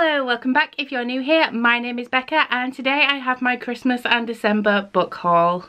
Hello, welcome back. If you're new here, my name is Becca and today I have my Christmas and December book haul.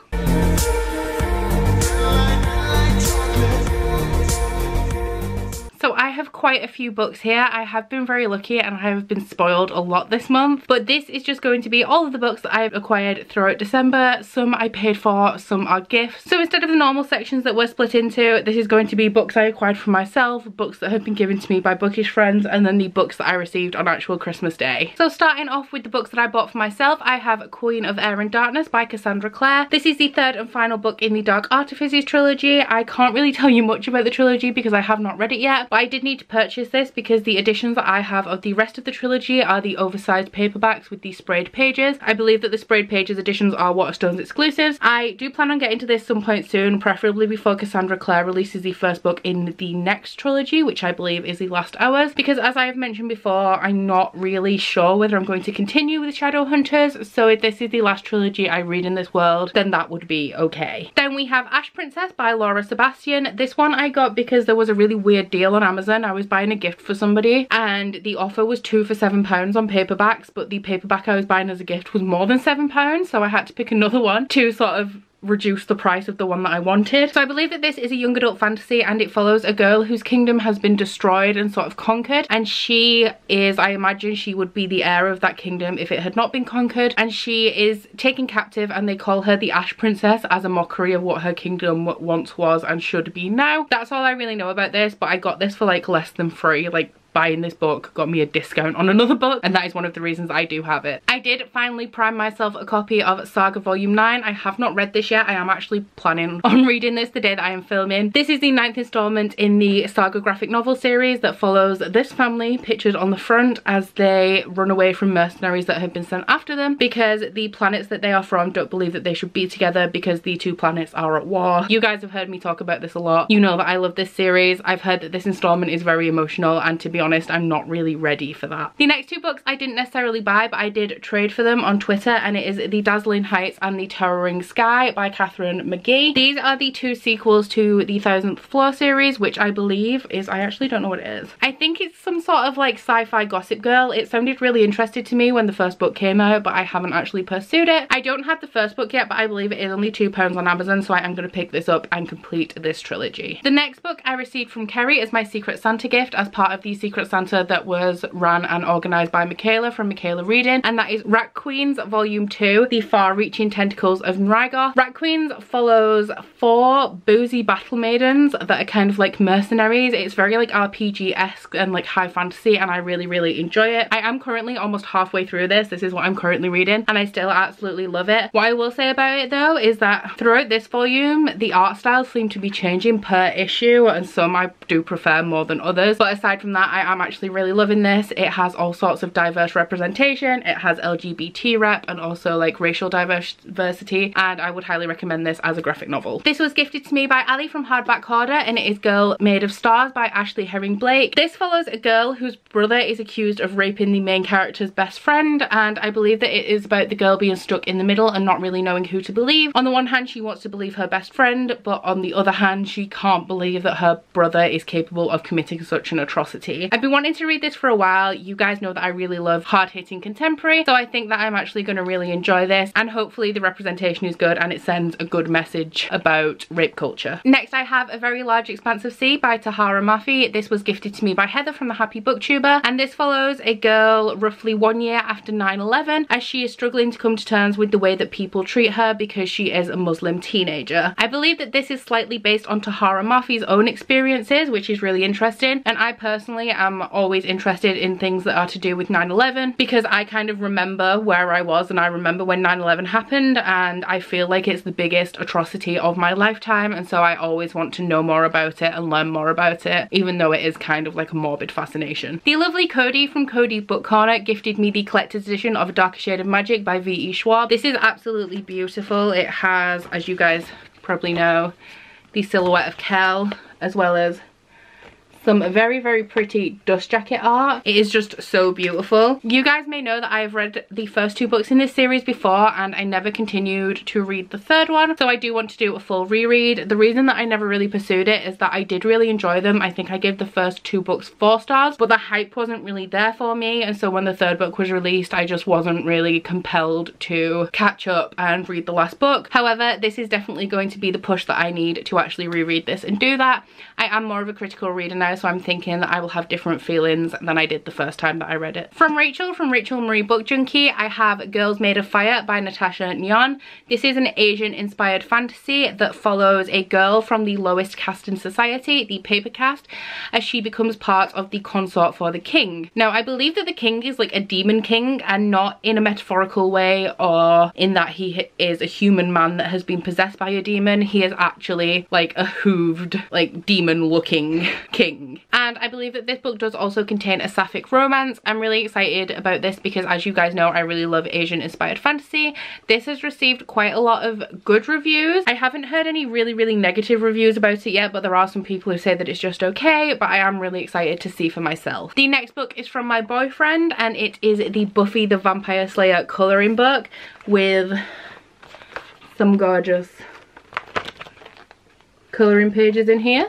So I have quite a few books here. I have been very lucky and I have been spoiled a lot this month. But this is just going to be all of the books that I have acquired throughout December. Some I paid for, some are gifts. So instead of the normal sections that we're split into, this is going to be books I acquired for myself, books that have been given to me by Bookish friends, and then the books that I received on actual Christmas Day. So starting off with the books that I bought for myself, I have Queen of Air and Darkness by Cassandra Clare. This is the third and final book in the Dark Artifices trilogy. I can't really tell you much about the trilogy because I have not read it yet. But I did need to purchase this because the editions that I have of the rest of the trilogy are the oversized paperbacks with the sprayed pages. I believe that the sprayed pages editions are Waterstones exclusives. I do plan on getting to this some point soon, preferably before Cassandra Clare releases the first book in the next trilogy, which I believe is The Last Hours, because as I have mentioned before, I'm not really sure whether I'm going to continue with Shadowhunters, so if this is the last trilogy I read in this world, then that would be okay. Then we have Ash Princess by Laura Sebastian. This one I got because there was a really weird deal on Amazon. I was buying a gift for somebody and the offer was 2 for £7 on paperbacks, but the paperback I was buying as a gift was more than £7, so I had to pick another one to sort of reduce the price of the one that I wanted. So I believe that this is a young adult fantasy and it follows a girl whose kingdom has been destroyed and sort of conquered, and she is, I imagine she would be the heir of that kingdom if it had not been conquered, and she is taken captive and they call her the Ash Princess as a mockery of what her kingdom once was and should be now. That's all I really know about this, but I got this for like less than free. Like, buying this book got me a discount on another book, and that is one of the reasons I do have it. I did finally prime myself a copy of Saga Volume 9. I have not read this yet. I am actually planning on reading this the day that I am filming. This is the 9th installment in the Saga graphic novel series that follows this family pictured on the front as they run away from mercenaries that have been sent after them because the planets that they are from don't believe that they should be together because the two planets are at war. You guys have heard me talk about this a lot. You know that I love this series. I've heard that this installment is very emotional, and to be honest, I'm not really ready for that. The next two books I didn't necessarily buy, but I did trade for them on Twitter, and it is The Dazzling Heights and The Towering Sky by Catherine McGee. These are the two sequels to the 1000th Floor series, which I believe is, I actually don't know what it is. I think it's some sort of like sci-fi Gossip Girl. It sounded really interesting to me when the first book came out, but I haven't actually pursued it. I don't have the first book yet, but I believe it is only £2 on Amazon, so I am going to pick this up and complete this trilogy. The next book I received from Kerry as my Secret Santa gift as part of the Secret Santa that was ran and organised by Michaela from Michaela Reading, and that is Rat Queens Volume 2, The Far-Reaching Tentacles of Nrygor. Rat Queens follows 4 boozy battle maidens that are kind of like mercenaries. It's very like RPG-esque and like high fantasy, and I really enjoy it. I am currently almost halfway through this. This is what I'm currently reading and I still absolutely love it. What I will say about it though is that throughout this volume the art styles seem to be changing per issue, and some I do prefer more than others, but aside from that I am actually really loving this. It has all sorts of diverse representation. It has LGBT rep and also like racial diversity, and I would highly recommend this as a graphic novel. This was gifted to me by Ali from Hardback Hoarder, and it is Girl Made of Stars by Ashley Herring Blake. This follows a girl whose brother is accused of raping the main character's best friend, and I believe that it is about the girl being stuck in the middle and not really knowing who to believe. On the one hand, she wants to believe her best friend, but on the other hand, she can't believe that her brother is capable of committing such an atrocity. I've been wanting to read this for a while. You guys know that I really love hard-hitting contemporary, so I think that I'm actually going to really enjoy this, and hopefully the representation is good and it sends a good message about rape culture. Next I have A Very Large Expanse of Sea by Tahara Mafi. This was gifted to me by Heather from The Happy Booktuber, and this follows a girl roughly 1 year after 9/11 as she is struggling to come to terms with the way that people treat her because she is a Muslim teenager. I believe that this is slightly based on Tahara Mafi's own experiences, which is really interesting, and I personally am always interested in things that are to do with 9/11 because I kind of remember where I was and I remember when 9/11 happened, and I feel like it's the biggest atrocity of my lifetime, and so I always want to know more about it and learn more about it, even though it is kind of like a morbid fascination. The lovely Cody from Cody Book Corner gifted me the collector's edition of A Darker Shade of Magic by v.e.schwab. This is absolutely beautiful. It has, as you guys probably know, the silhouette of Kel as well as some very, very pretty dust jacket art. It is just so beautiful. You guys may know that I have read the first 2 books in this series before and I never continued to read the 3rd one, so I do want to do a full reread. The reason that I never really pursued it is that I did really enjoy them. I think I gave the first 2 books 4 stars, but the hype wasn't really there for me, and so when the 3rd book was released I just wasn't really compelled to catch up and read the last book. However, this is definitely going to be the push that I need to actually reread this and do that. I am more of a critical reader now, so I'm thinking that I will have different feelings than I did the first time that I read it. From Rachel Marie Book Junkie, I have Girls Made of Fire by Natasha Nyon. This is an Asian inspired fantasy that follows a girl from the lowest caste in society, the paper caste, as she becomes part of the consort for the king. Now, I believe that the king is like a demon king, and not in a metaphorical way or in that he is a human man that has been possessed by a demon. He is actually like a hooved, like demon looking king. And I believe that this book does also contain a sapphic romance. I'm really excited about this because, as you guys know, I really love Asian inspired fantasy. This has received quite a lot of good reviews. I haven't heard any really negative reviews about it yet, but there are some people who say that it's just okay, but I am really excited to see for myself. The next book is from my boyfriend, and it is the Buffy the Vampire Slayer colouring book with some gorgeous colouring pages in here.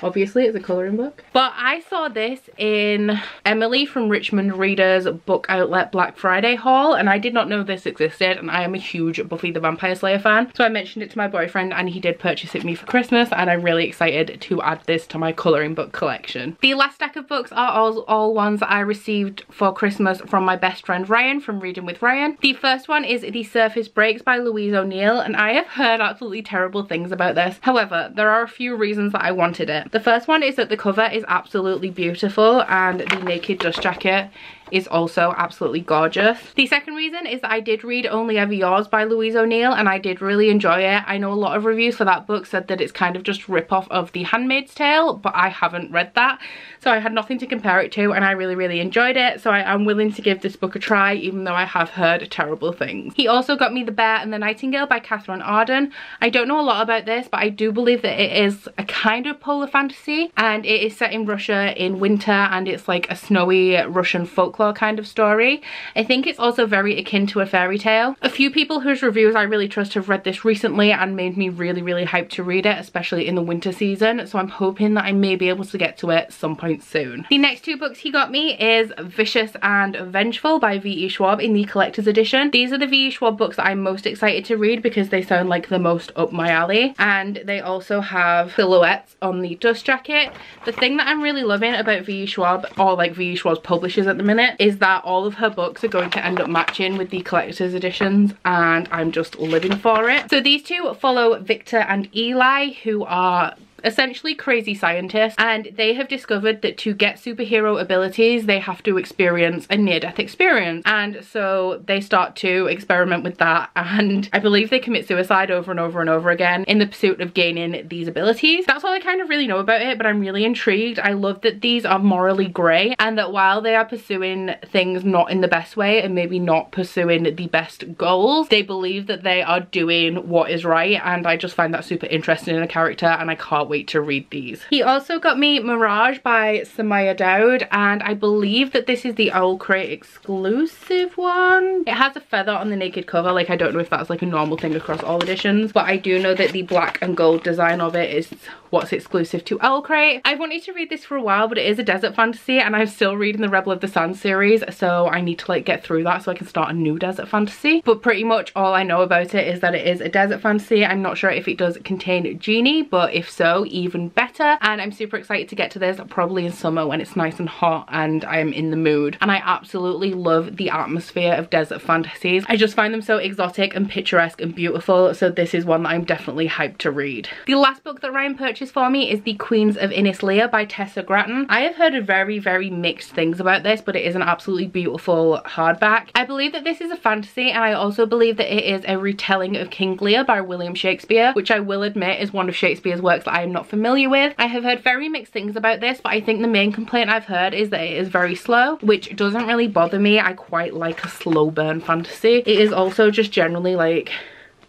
Obviously it's a colouring book. But I saw this in Emily from Richmond Readers book outlet Black Friday haul, and I did not know this existed, and I am a huge Buffy the Vampire Slayer fan. So I mentioned it to my boyfriend and he did purchase it me for Christmas, and I'm really excited to add this to my colouring book collection. The last stack of books are all ones that I received for Christmas from my best friend Ryan from Reading with Ryan. The first one is The Surface Breaks by Louise O'Neill, and I have heard absolutely terrible things about this. However, there are a few reasons that I wanted it. The first one is that the cover is absolutely beautiful and the naked dust jacket is also absolutely gorgeous. The second reason is that I did read Only Ever Yours by Louise O'Neill, and I did really enjoy it. I know a lot of reviews for that book said that it's kind of just rip-off of The Handmaid's Tale, but I haven't read that, so I had nothing to compare it to, and I really enjoyed it, so I am willing to give this book a try, even though I have heard terrible things. He also got me The Bear and the Nightingale by Catherine Arden. I don't know a lot about this, but I do believe that it is a kind of polar fantasy, and it is set in Russia in winter, and it's like a snowy Russian folklore kind of story. I think it's also very akin to a fairy tale. A few people whose reviews I really trust have read this recently and made me really hyped to read it, especially in the winter season, so I'm hoping that I may be able to get to it some point soon. The next 2 books he got me is Vicious and Vengeful by v.e. Schwab in the collector's edition. These are the v.e. Schwab books that I'm most excited to read because they sound like the most up my alley, and they also have silhouettes on the dust jacket. The thing that I'm really loving about v.e. Schwab, or like v.e. Schwab's publishers at the minute, is that all of her books are going to end up matching with the collector's editions, and I'm just living for it. So these 2 follow Victor and Eli, who are essentially crazy scientists, and they have discovered that to get superhero abilities they have to experience a near-death experience, and so they start to experiment with that, and I believe they commit suicide over and over again in the pursuit of gaining these abilities. That's all I kind of really know about it, but I'm really intrigued. I love that these are morally grey, and that while they are pursuing things not in the best way and maybe not pursuing the best goals, they believe that they are doing what is right, and I just find that super interesting in a character, and I can't wait to read these. He also got me Mirage by Samaya Dowd, and I believe that this is the Owl Crate exclusive one. It has a feather on the naked cover. Like, I don't know if that's like a normal thing across all editions, but I do know that the black and gold design of it is what's exclusive to Owl Crate. I've wanted to read this for a while, but it is a desert fantasy, and I'm still reading the Rebel of the Sand series, so I need to like get through that so I can start a new desert fantasy. But pretty much all I know about it is that it is a desert fantasy. I'm not sure if it does contain genie, but if so, even better, and I'm super excited to get to this probably in summer when it's nice and hot and I'm in the mood. And I absolutely love the atmosphere of desert fantasies. I just find them so exotic and picturesque and beautiful, so this is one that I'm definitely hyped to read. The last book that Ryan purchased for me is The Queens of Innisleah by Tessa Grattan. I have heard very mixed things about this, but it is an absolutely beautiful hardback. I believe that this is a fantasy, and I also believe that it is a retelling of King Lear by William Shakespeare, which I will admit is one of Shakespeare's works that I am not familiar with. I have heard very mixed things about this, but I think the main complaint I've heard is that it is very slow, which doesn't really bother me. I quite like a slow burn fantasy. It is also just generally like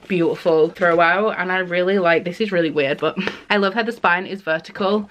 beautiful throughout, and I really like, this is really weird, but I love how the spine is vertical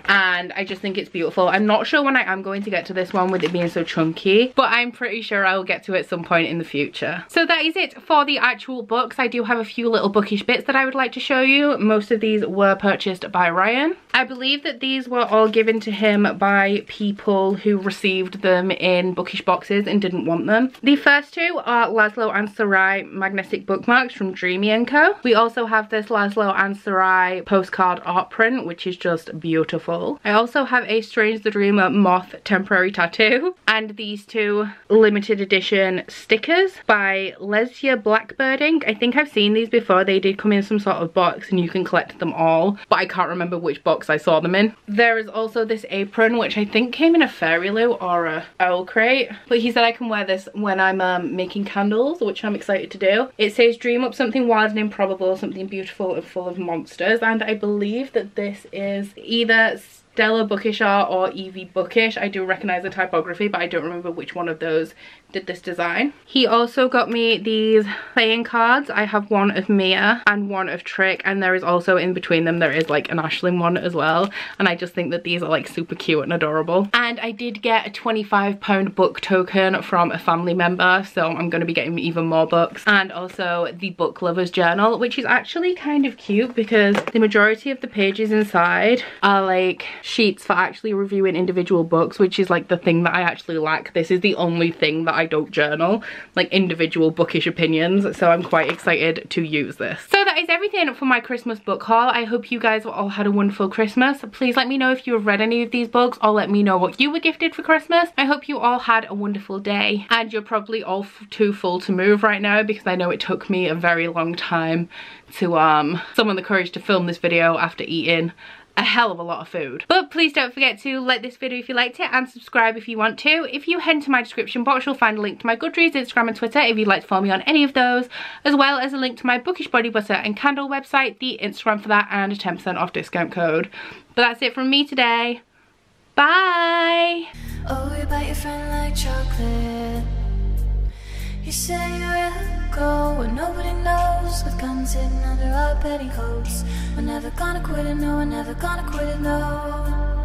and I just think it's beautiful. I'm not sure when I am going to get to this one with it being so chunky, but I'm pretty sure I will get to it at some point in the future. So that is it for the actual books. I do have a few little bookish bits that I would like to show you. Most of these were purchased by Ryan. I believe that these were all given to him by people who received them in bookish boxes and didn't want them. The first two are Laszlo and Sarai magnetic bookmarks from Dreamy & Co. We also have this Laszlo and Sarai postcard art print, which is just beautiful. I also have a Strange the Dreamer moth temporary tattoo, and these two limited edition stickers by Lesia Blackbirding. I think I've seen these before. They did come in some sort of box and you can collect them all, but I can't remember which box I saw them in. There is also this apron, which I think came in a fairy loo or a owl crate, but he said I can wear this when I'm making candles, which I'm excited to do. It says dream up something wild and improbable, something beautiful and full of monsters, and I believe that this is either Stella Bookish art or Evie Bookish. I do recognize the typography, but I don't remember which one of those did this design. He also got me these playing cards. I have one of Mia and one of Trick, and there is also in between them there is like an Ashlyn one as well, and I just think that these are like super cute and adorable. And I did get a £25 book token from a family member, so I'm going to be getting even more books, and also the book lovers journal, which is actually kind of cute because the majority of the pages inside are like sheets for actually reviewing individual books, which is like the thing that I actually lack. This is the only thing that I don't journal, like individual bookish opinions, so I'm quite excited to use this. So that is everything for my Christmas book haul. I hope you guys all had a wonderful Christmas. Please let me know if you have read any of these books, or let me know what you were gifted for Christmas. I hope you all had a wonderful day, and you're probably all too full to move right now, because I know it took me a very long time to summon the courage to film this video after eating a hell of a lot of food. But please don't forget to like this video if you liked it, and subscribe if you want to. If you head to my description box, you'll find a link to my Goodreads, Instagram and Twitter if you'd like to follow me on any of those, as well as a link to my Bookish body butter and candle website, the Instagram for that, and a 10% off discount code. But that's it from me today. Bye! Oh, you bite your friend like chocolate. You say you will go where nobody knows, with guns hidden under our petticoats. We're never gonna quit it, no, we're never gonna quit it, no.